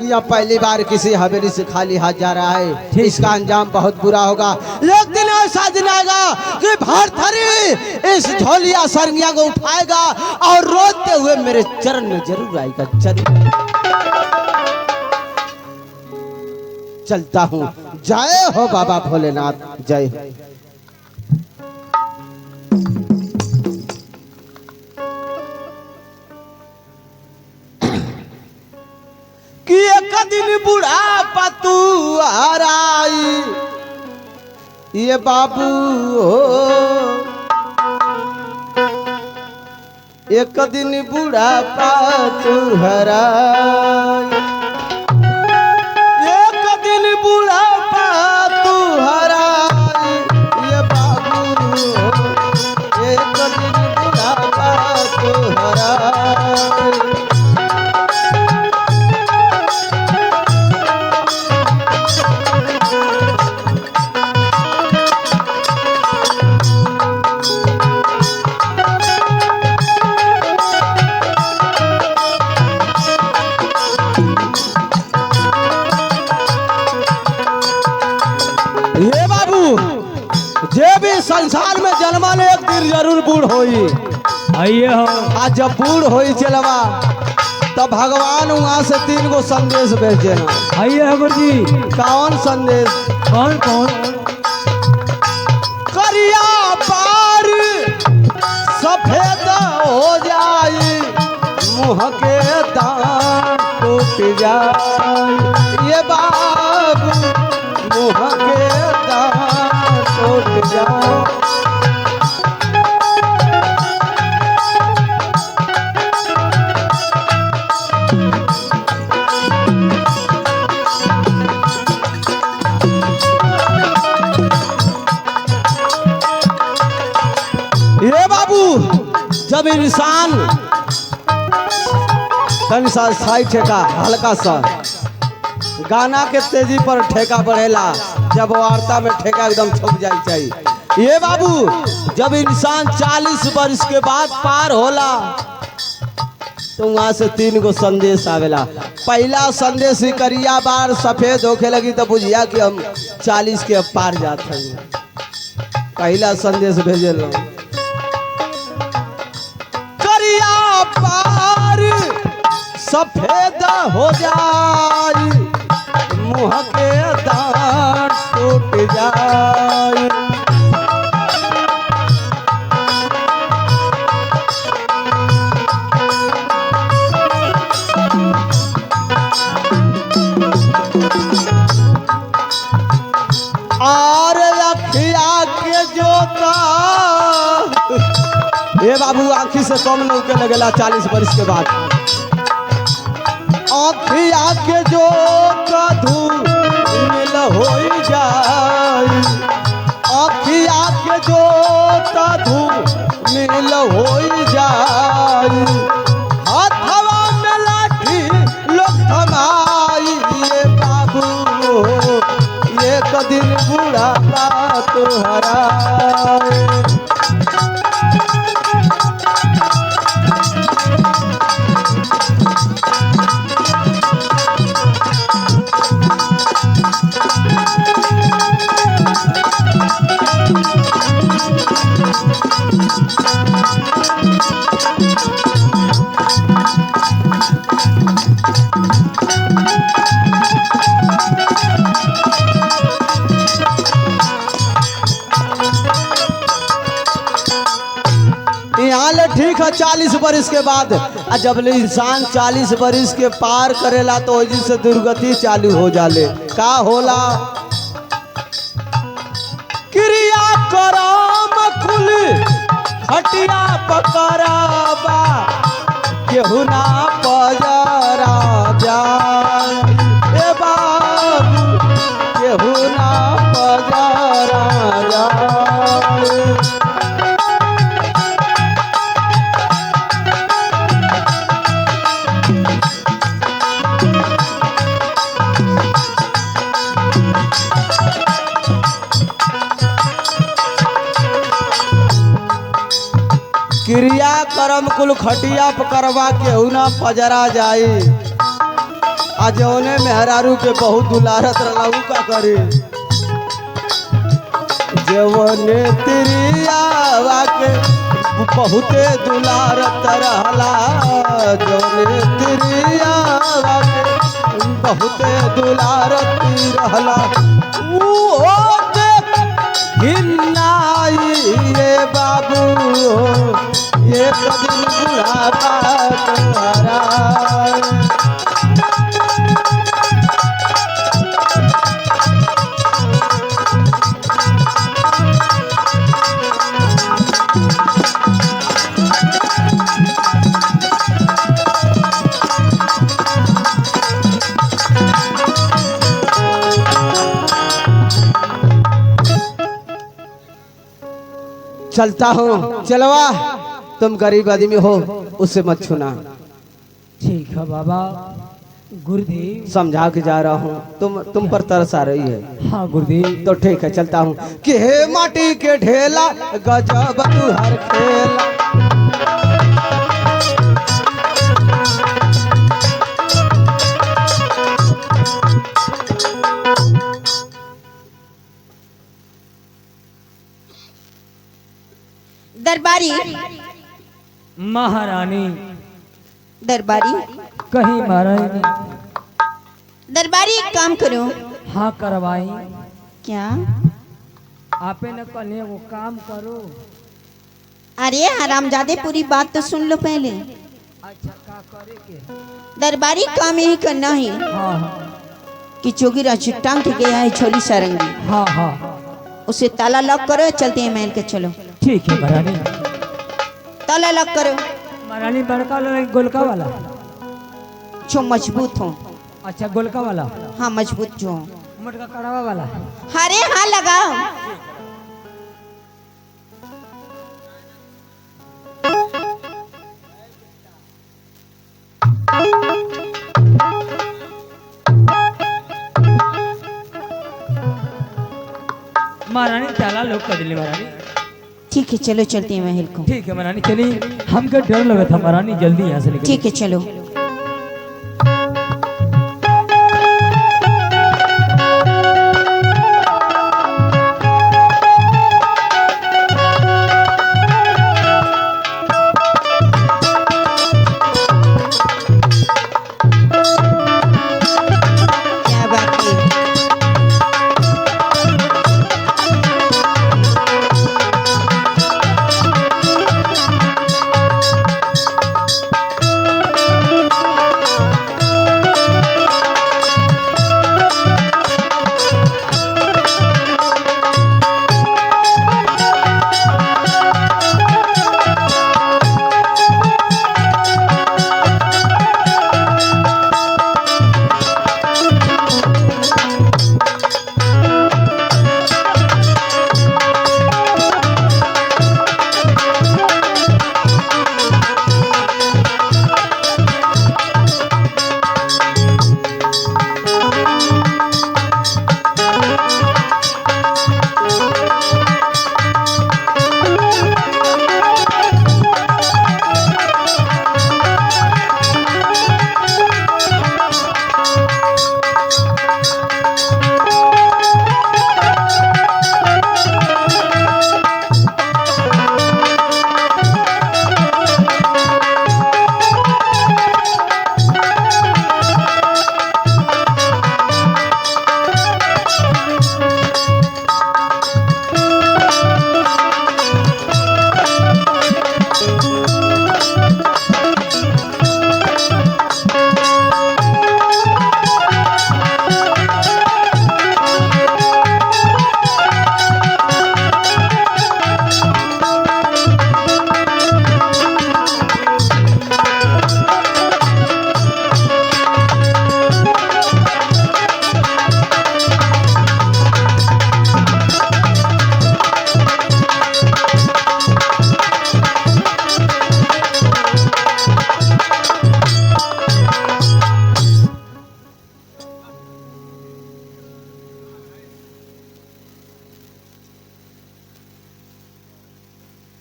या पहली बार किसी हवेली से खाली हाथ जा रहा है, इसका अंजाम बहुत बुरा होगा। एक दिन ऐसा दिन आएगा कि भरथरी इस ढोलिया सरंगिया को उठाएगा और रोते हुए मेरे चरण में जरूर आएगा। चलता हूँ। जय हो बाबा भोलेनाथ, जय हो। कि एक दिन बुढ़ापा तू हराई ये बाबू हो, एक दिन बुढ़ापा तू हराई, एक दिन बुढ़ापा तू हराई ये बाबू हो, एक दिन बुढ़ापा तू हराई। ये बाबू जे भी संसार में जन्मा ले एक दिन जरूर बूढ़ होई। आइए हो। आज जब बूढ़ होई चलवा तब भगवान वहां से 3 गो संदेश भेजे ना। आइए हो गुरुजी। कौन संदेश? कौन कौन? करिया पार सफेद हो जाई, मुँह के दांत टूट जाए ये बाबू, मुँह के दांत टूट जाए। ये बाबू जब इंसान तन सा साई ठेका हल्का सा गाना के तेजी पर ठेका बढ़ेला, जब वार्ता में ठेका एकदम छुप जाए चाहिए। ये बाबू जब इंसान 40 वर्ष के बाद पार होला तो वहां से 3 गो संदेश आवेला। पहला संदेश ही करिया बार सफेद होके लगी तो बुझिया कि हम 40 के पार जाते हैं। पहला संदेश भेजे लो, करिया पार सफेद हो जाए, मुँह के दांत टूट जाए। और अखिया के जोता ये बाबू आँखी से कम लोग के लगेला 40 वर्ष के बाद। आँखिया के जोता धूमिल हो जाए, आँखिया के जोता धूमिल हो जाए, हाथवा में लाठी लोग थमाई ये बाबू, एक दिन बुढ़ापा तो हराए। यहाँ ले ठीक है 40 वर्ष के बाद, जब ले इंसान 40 वर्ष के पार करेला तो वही से दुर्गति चालू हो जाले। का होला? क्रिया करम कुल हटिया पकड़ाबा, केहू ना पजरा जाए ए बाबू, केहू ना पजरा जाए। क्रिया कर्म कुल खटिया करवा के ना पजरा जाई। आज जौने मेहरारू के बहुत दुलारत रहू का करे जवने तिरियावा के बहुते दुलारत रहला जवने तिरियावा के बहुते दुलारत रहला ओ हिन्नाई ये बाबू ये कदिन बुढ़ापा तुम्हारा चलता हूँ चलवा तुम गरीब आदमी हो उससे मत छूना ठीक है बाबा गुरुदेव समझा के जा रहा हूँ तुम पर तरस आ रही है हाँ गुरुदेव तो ठीक है चलता हूँ कि हे माटी के ढेला गजब तू हर खेला दरबारी महारानी दरबारी कहीं महारानी दरबारी एक काम करो। हाँ करवाई क्या? आपे न कल वो काम करो। अरे हरामजादे पूरी बात तो सुन लो पहले। अच्छा का करे के दरबारी काम यही करना है हाँ हाँ कि चौकीरा टांग के गया है छोली सारंगी, हाँ हाँ उसे ताला लॉक करो, चलते हैं महल के। चलो ठीक है महारानी। ताला लॉक करो। महारानी बड़का लो गोलका वाला? जो मजबूत हो। अच्छा गोलका वाला? हाँ मजबूत जो हो। मोटका कड़वा वाला? अरे हाँ लगाओ। महारानी ताला लोग कर दिले महारानी। ठीक है चलो चलते हैं महल को। ठीक है महारानी चलिए, हमको डर लगा था महारानी, जल्दी यहाँ से निकल। ठीक है चलो। क्या बात है।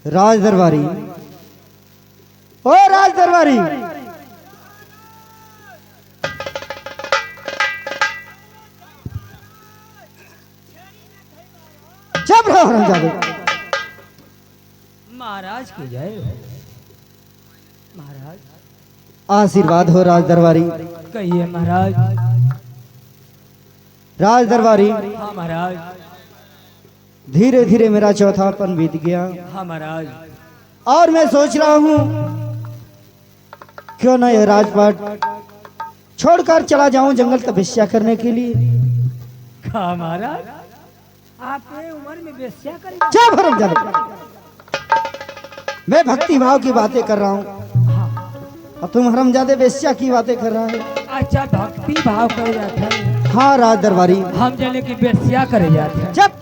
राज दरबारी, ओ राज दरबारी, चुप रहो हरामजादे। महाराज की जय हो। महाराज आशीर्वाद हो राज दरबारी। कहिए महाराज। राज दरबारी, हाँ महाराज। धीरे धीरे मेरा चौथापन बीत गया हाँ महाराज। और मैं सोच रहा हूँ क्यों ना यह राजपाट छोड़कर चला जाऊं जंगल तपस्या करने के लिए। हाँ महाराज, आपने उम्र में वेश्या करी। चुप हरामजादे, मैं भक्ति भाव की बातें कर रहा हूँ और तुम हरामजादे वेश्या की बातें कर रहा है। अच्छा, भक्ति भाव करे जाते हैं। हाँ राज दरबारी। हम जाने की वेश्या करे जाते हैं। चुप।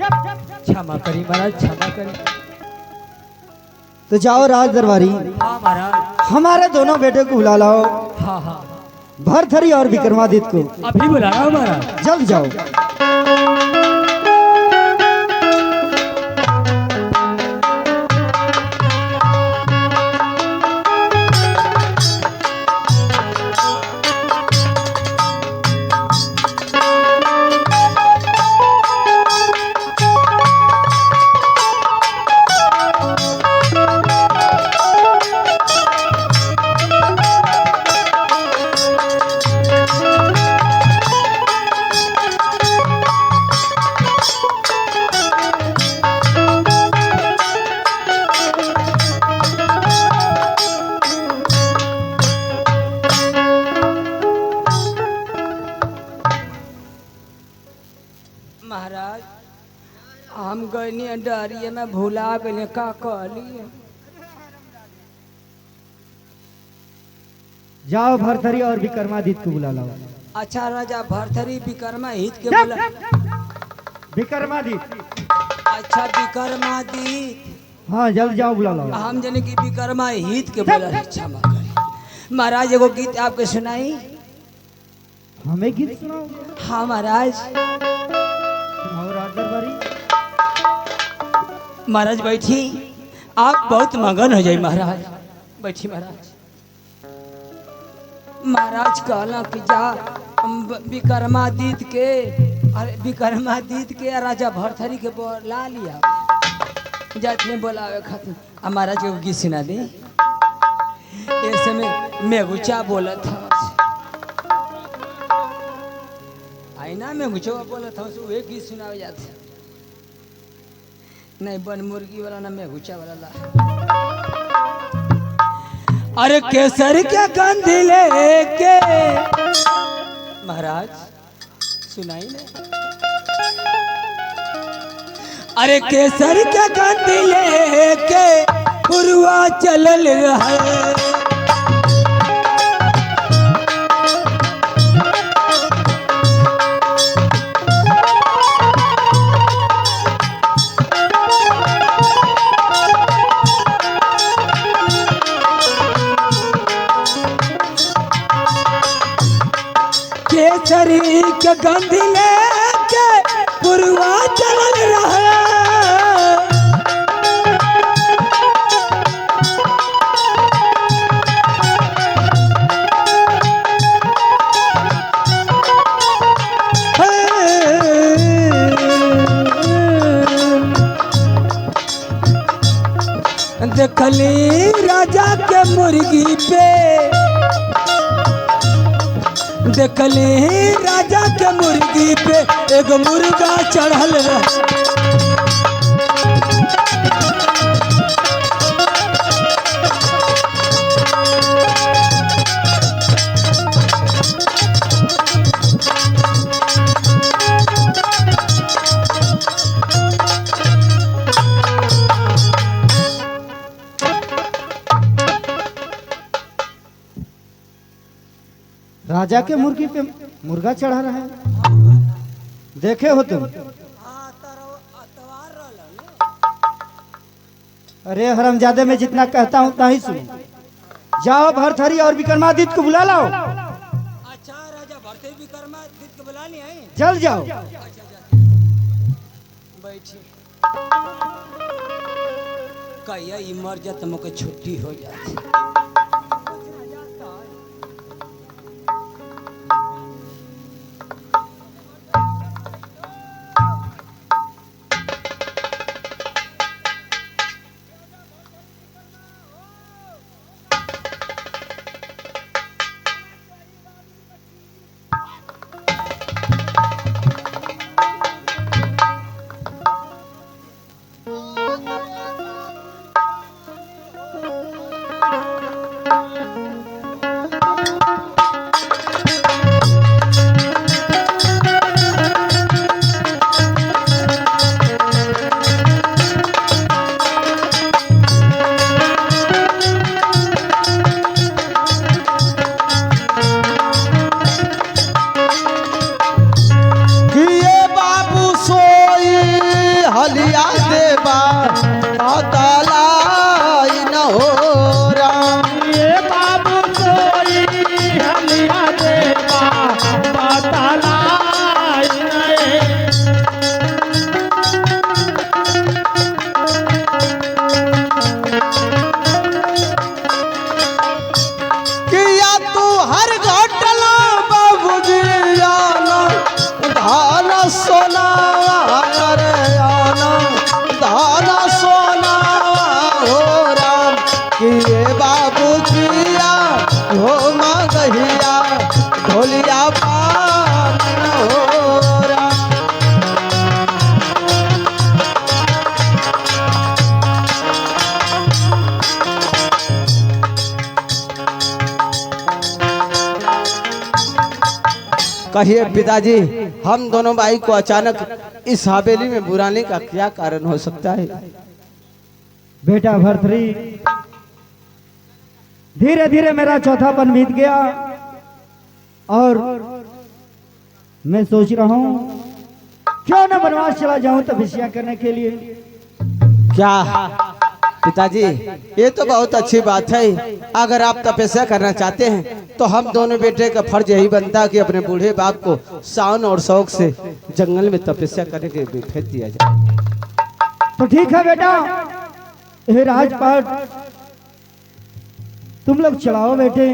क्षमा करी महाराज, क्षमा करी। तो जाओ राज दरबारी, हाँ महाराज। हमारे दोनों बेटे को बुला लाओ, हाँ हाँ, भरथरी और विक्रमादित्य को। अभी बुला रहा हूँ महाराज। जल्द जाओ। महाराज, हम गए डरिए में भूला गए का कहलिए। जाओ भरथरी और विक्रमादित्य को बुला लाओ। अच्छा राजा, भरथरी विक्रमा हित के चुप। बोला। विक्रमादित्य, अच्छा विक्रमादित्य, हाँ जल्द जाओ बुला लाओ। हम जने की विक्रमा हित के बोला। क्षमा करी महाराज, एगो गीत आपके सुनाई। हमें गीत सुनाओ। हाँ महाराज। सुनाओ राज दरबारी। महाराज बैठी, आप बहुत मगन हो जाए महाराज। बैठी महाराज। महाराज कहला कि जा विक्रमादित्य के, अरे विक्रमादित्य के राजा भरथरी के बोला लिया जाते बोलावे खातिर। महाराज को गीत सुना दे। एक समय मेघुचा बोला था, आईना में घुचो बोला था, वे गीत सुनावे जाते। नहीं बन मुर्गी वाला ना मैं घुचा वाला ला। अरे केसर के गंध लेके महाराज सुनाई ना। अरे केसर के गंध लेके पुरवा चलल रहे। केसरी के गंध लेके पुरवा चलल रहे। देखली राजा के मुर्गी पे, देखली राजा के मुर्गी पे एगो मुर्गा चढ़ल रहे। राजा के मुर्गी पे मुर्गा चढ़ा रहा है, देखे हो तुम? अरे हरामजादे, मैं जितना कहता हूँ उतना ही सुनो। जाओ भरथरी और विक्रमादित्य को बुला लाओ। अच्छा राजा, भरथरी विक्रमादित्य को बुला लिया है। जल्द जाओ। बैठी। कहिया ई मर जात मुके छुट्टी हो जाती। कहिए पिताजी, हम दोनों भाई को अचानक इस हवेली में बुलाने का क्या कारण हो सकता है? बेटा भरथरी, धीरे धीरे मेरा चौथापन बीत गया और मैं सोच रहा हूँ क्यों न वनवास चला जाऊं तपस्या करने के लिए। क्या पिताजी, ये तो बहुत अच्छी बात है। अगर आप तपस्या करना चाहते हैं तो हम दोनों बेटे का फर्ज यही बनता कि अपने बूढ़े बाप को शान और शौक से जंगल में तपस्या करने के लिए भेज दिया जाए। तो ठीक है बेटा, ये राजपाट तुम लोग चलाओ बेटे।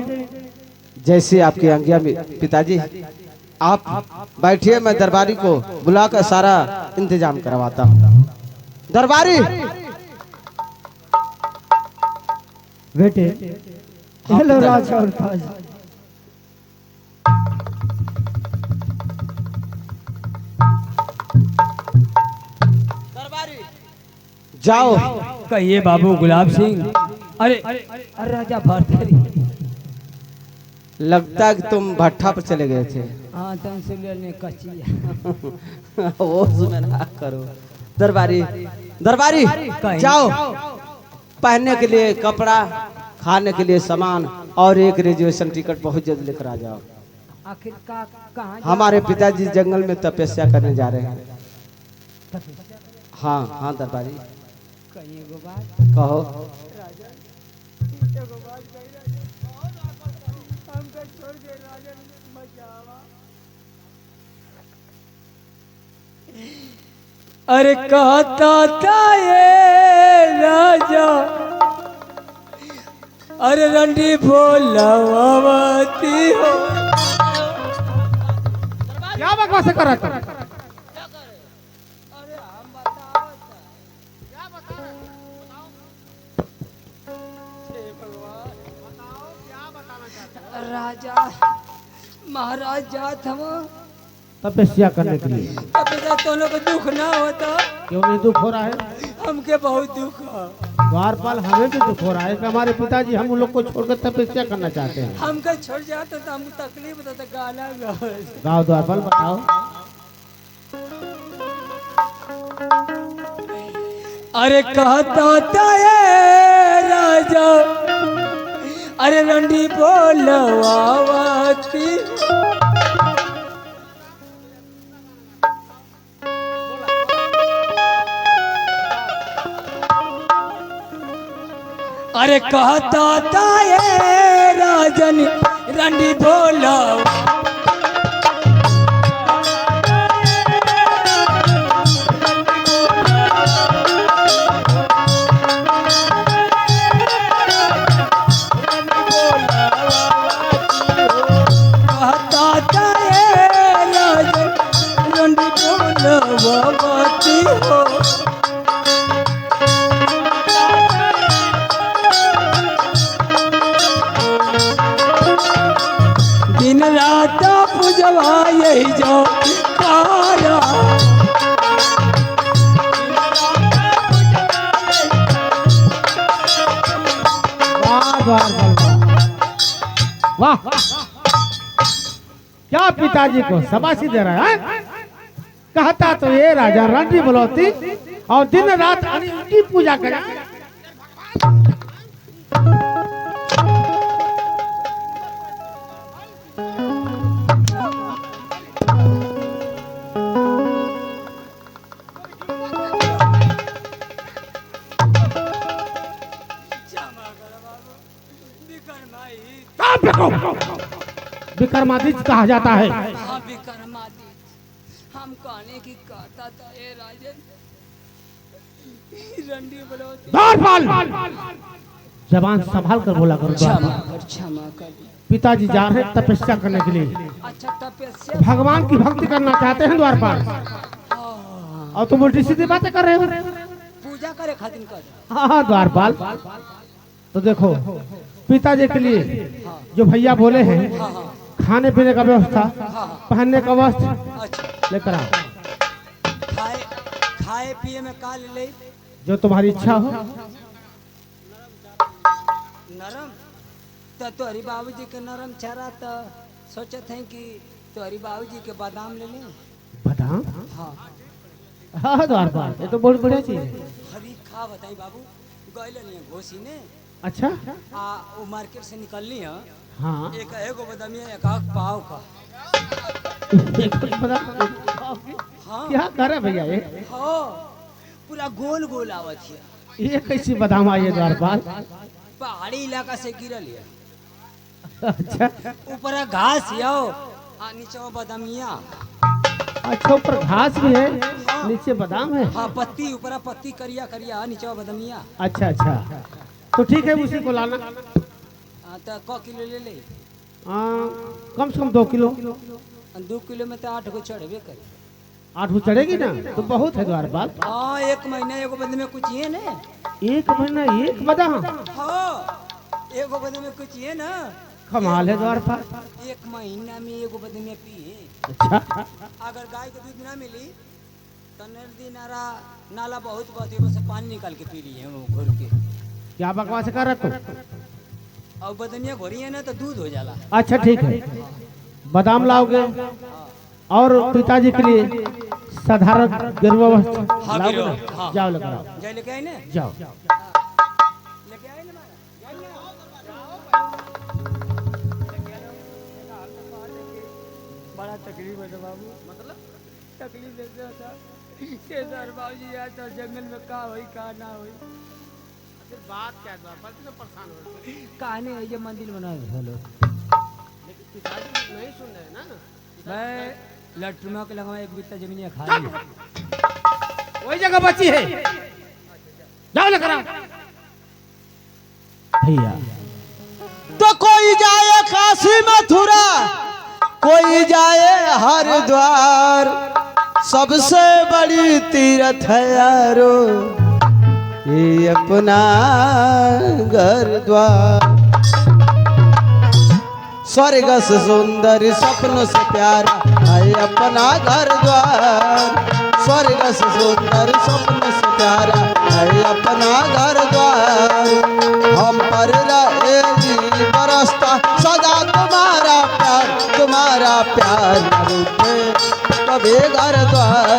जैसे आपकी आज्ञा में पिताजी। आप बैठिए, मैं दरबारी को बुलाकर सारा इंतजाम करवाता हूँ। दरबारी बेटे, हेलो राजा और ताज। जाओ। कहिए बाबू गुलाब सिंह। अरे अरे राजा भरथरी। लगता है कि तुम भट्ठा पर चले गए थे। हाँ तुम से लेने कच्ची। वो उसमें ना करो। दरबारी दरबारी जाओ, पहनने के लिए कपड़ा, खाने के लिए सामान और एक रिजर्वेशन टिकट बहुत जल्द लेकर आ जाओ। आखिर कहाँ हमारे पिताजी जंगल में तपस्या करने जा रहे हैं। हाँ हाँ दरबारी, कहिए एगो बात। कहो। अरे कहता था ये राजा, अरे रंडी बोलती हो। क्या बकवास कर रहा था? राजा महाराज जात हम तपस्या करने के लिए। तपस्या तो लोग दुख ना होता। क्यों नहीं दुख हो रहा है? हमके बहुत दुख है। द्वारपाल, हमें भी दुख हो रहा है कि हमारे पिताजी हम लोग को छोड़कर तपस्या करना चाहते हैं। हमके छोड़ जाता तो हम तकलीफ होता तो गाना गाओ। गाओ द्वारपाल, बताओ। अरे कहता था ये राजा, अरे रंडी बोलवाती। अरे कहता था ये राजन रंडी बोला। कहता था ये राजन रंडी बोलवाती हो। दिन रात पूजवा यही जो तारा। वाह द्वारपाल, वाह। क्या पिताजी को शाबाशी दे रहा है? कहता तो ये राजा रंडी बुलौती और दिन रात उनकी पूजा करे। विक्रमादित्य कहा जाता है। हाँ विक्रमादित्य, हम कहने की कहता था ये राजन रंडी बोलती। द्वारपाल, जबान संभाल कर बोला करो। क्षमा कर। पिताजी जा रहे हैं तपस्या करने के लिए। अच्छा तपस्या। भगवान की भक्ति करना चाहते हैं द्वारपाल, और तुम उल्टी सीधी बातें कर रहे हो। पूजा करे खातिर कर। हाँ द्वारपाल, तो देखो पिताजी के लिए जो भैया बोले हैं, खाने पीने का व्यवस्था, पहनने का वस्त्र अच्छा लेकर आओ। खाए पिए में का ले? जो तुम्हारी इच्छा हो। नरम तो तोहरी बाबूजी के नरम चारा तो सोचत हैं कि तोरी बाबूजी के बादाम ले ले। बादाम? हाँ हाँ द्वारपाल, ये तो बहुत बढ़िया चीज है। हरी खा बताई बाबू, गए नहीं घोसी ने अच्छा। वो मार्केट से निकलनी है। हाँ। एक एगो बदामिया एक आख पाव का। हाँ क्या करे भैया ये? हाँ पूरा गोल गोल आवत है। ये कैसी बादाम आई है द्वारपाल? पहाड़ी इलाका से गिरल है। अच्छा ऊपर घास आओ नीचे वो बदामिया। अच्छा, ऊपर घास भी है, नीचे बादाम है। हाँ पत्ती ऊपर पत्ती करिया करिया नीचे वो बदामिया। अच्छा अच्छा, तो ठीक है, उसी को लाना। हाँ तो क किलो ले ले। कम से कम 2 किलो। 2 किलो में तो 8 को चढ़वे करे। 8 को चढ़ेगी ना, तो बहुत है द्वारपाल। हाँ 1 महीना एगो बदे में कुछ ये ना। 1 महीना 1 बादाम? हाँ एगो बदे में कुछ ये ना। कमाल है द्वारपाल। 1 महीना में एगो बदे में पिए। अच्छा, अगर गाय के दूध ना मिली तो नदी नाला बहुत बहती है, बस पानी निकाल के पी रही है वो घोर के। क्या बकवास कर रहा तू? और बदनिया घोरी है ना तो दूध हो जाला। अच्छा ठीक है, बादाम लाओगे और पिताजी के लिए साधारण गेरुआ वस्त्र हाँ, लाओगे गेरुआ, ना? हाँ। जाओ लेकर आओ। जाए लेके आए ना। जाओ। लेके आए ना बड़ा तकलीफ है बाबू। मतलब तकलीफ ऐसे होता के सर बाबूजी यार तो जंगल में का होई का ना होई। बात क्या परेशान हो रहे? कहानी है ये मंदिर बना हेलो लेकिन पिताजी नहीं सुन रहे ना। मैं लट्टुमा के लगा एक बित्ता जमीन खा ली। वही जगह बची है, जाओ लेकर आओ। भैया तो कोई जाए काशी मथुरा, कोई जाए हरिद्वार, सबसे बड़ी तीर्थ है यारो ये अपना घर द्वार। स्वर्ग से सुंदर सपनों से प्यारा है अपना घर द्वार। स्वर्ग से सुंदर सपनों से प्यारा है अपना घर द्वार। हम पर रहे जी बरसता सदा तुम्हारा प्यार न रूठे कभी घर द्वार।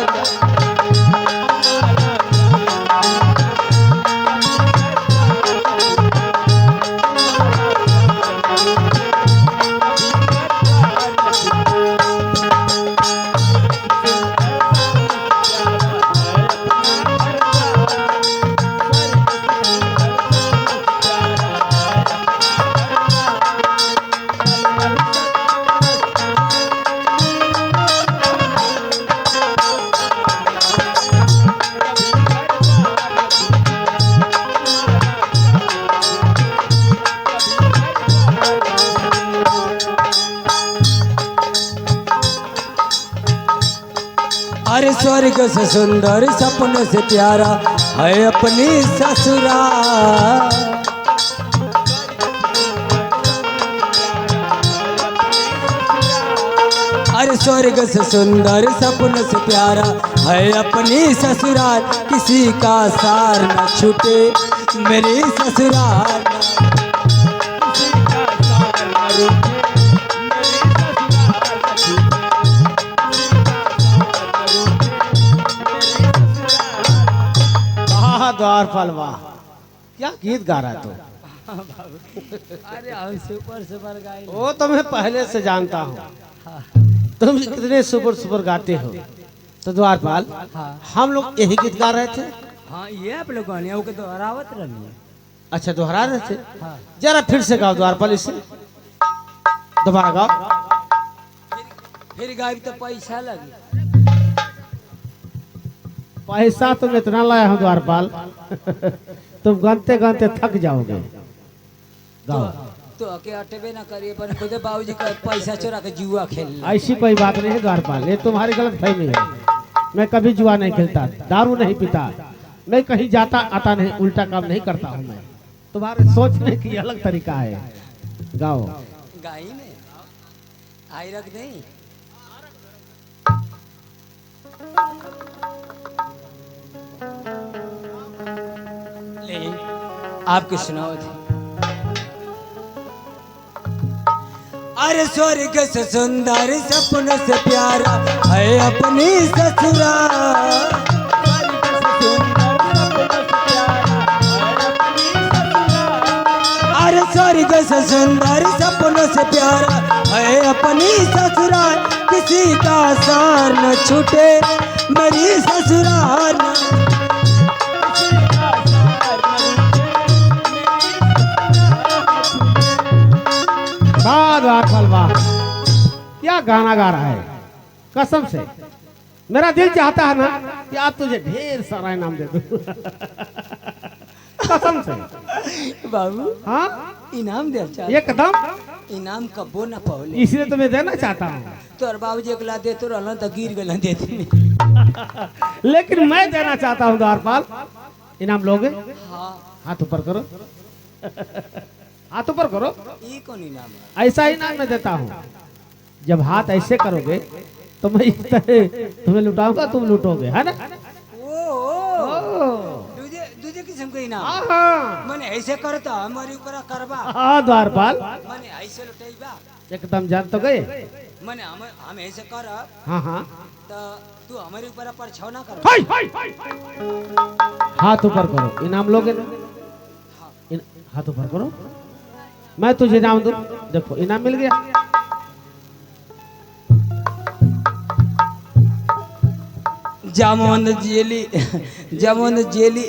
अरे स्वर्ग से सुंदर सपनों से प्यारा है अपनी ससुराल। अरे स्वर्ग से सुंदर सपनों से प्यारा है अपनी ससुराल। किसी का सार न छूटे मेरी ससुराल। द्वारपाल वाह, क्या गीत गा रहा तू? अरे हम सुपर सुपर गाय। वो तो मैं पहले से जानता हूँ, तुम कितने सुपर सुपर गाते हो। तो द्वारपाल, हम लोग यही गीत गा रहे थे। हाँ ये आप लोग गाने वो के दोहरावत रहनी है। अच्छा दोहरा रहे थे, हाँ। जरा फिर से गाओ द्वारपाल, इसे दोबारा गाओ। फिर गाय तो पैसा लगी। पैसा तुम इतना लाया हूँ द्वारपाल, तुम गाते गाते थक जाओगे। गाओ। तो के अटबे ना करिए पर खुद बाबूजी का पैसा चुरा के जुआ खेल। ऐसी कोई बात नहीं है द्वारपाल, ये तुम्हारी गलत फहमी है। मैं कभी जुआ नहीं खेलता, दारू नहीं पीता, मैं कहीं जाता आता नहीं, उल्टा काम नहीं करता हूँ मैं। तुम्हारे सोचने की अलग तरीका है। गाओ। गाई में आई रख नहीं। ले आपके सुनाओ थे। अरे स्वर्ग से सुंदर सपनों से प्यारा है अपनी ससुराल। अरे स्वर्ग से सुंदर सपनों से प्यारा है अपनी ससुराल। किसी का सार न छूटे मेरी ससुराल। वाह, क्या गाना गा रहा है, कसम से मेरा दिल चाहता है ना कि आप तुझे ढेर सारा इनाम दे दूं। कसम से बाबू हाँ इनाम दे अच्छा एकदम, इनाम कबो न पौले इसलिए तुम्हें देना चाहता हूँ। तोर बाबूजी एकला दे तो रहलन त गिर गेलन देती। लेकिन मैं देना चाहता हूँ द्वारपाल। इनाम लोगे? हाँ हाथ ऊपर करो, हाथ ऊपर करो। ये कौन इनाम है? ऐसा इनाम मैं देता हूँ। जब हाथ ऐसे करोगे तो मैं इस तरह तुम्हें लुटाऊंगा, तुम लूटोगे, है ना? दूजे दूजे किस्म का इनाम हाँ मने ऐसे करता हमारे ऊपर करबा हाँ द्वारपाल, मने ऐसे लुटाईबा एकदम जान तो गए। मने हम ऐसे कर हाँ हाँ तो तू हमारे ऊपर परछाव ना कर। हाथ ऊपर करो, इनाम लोगे ना? हाथ ऊपर करो, मैं तुझे इनाम दूं। देखो इनाम मिल गया। जामुन जेली, जामुन जेली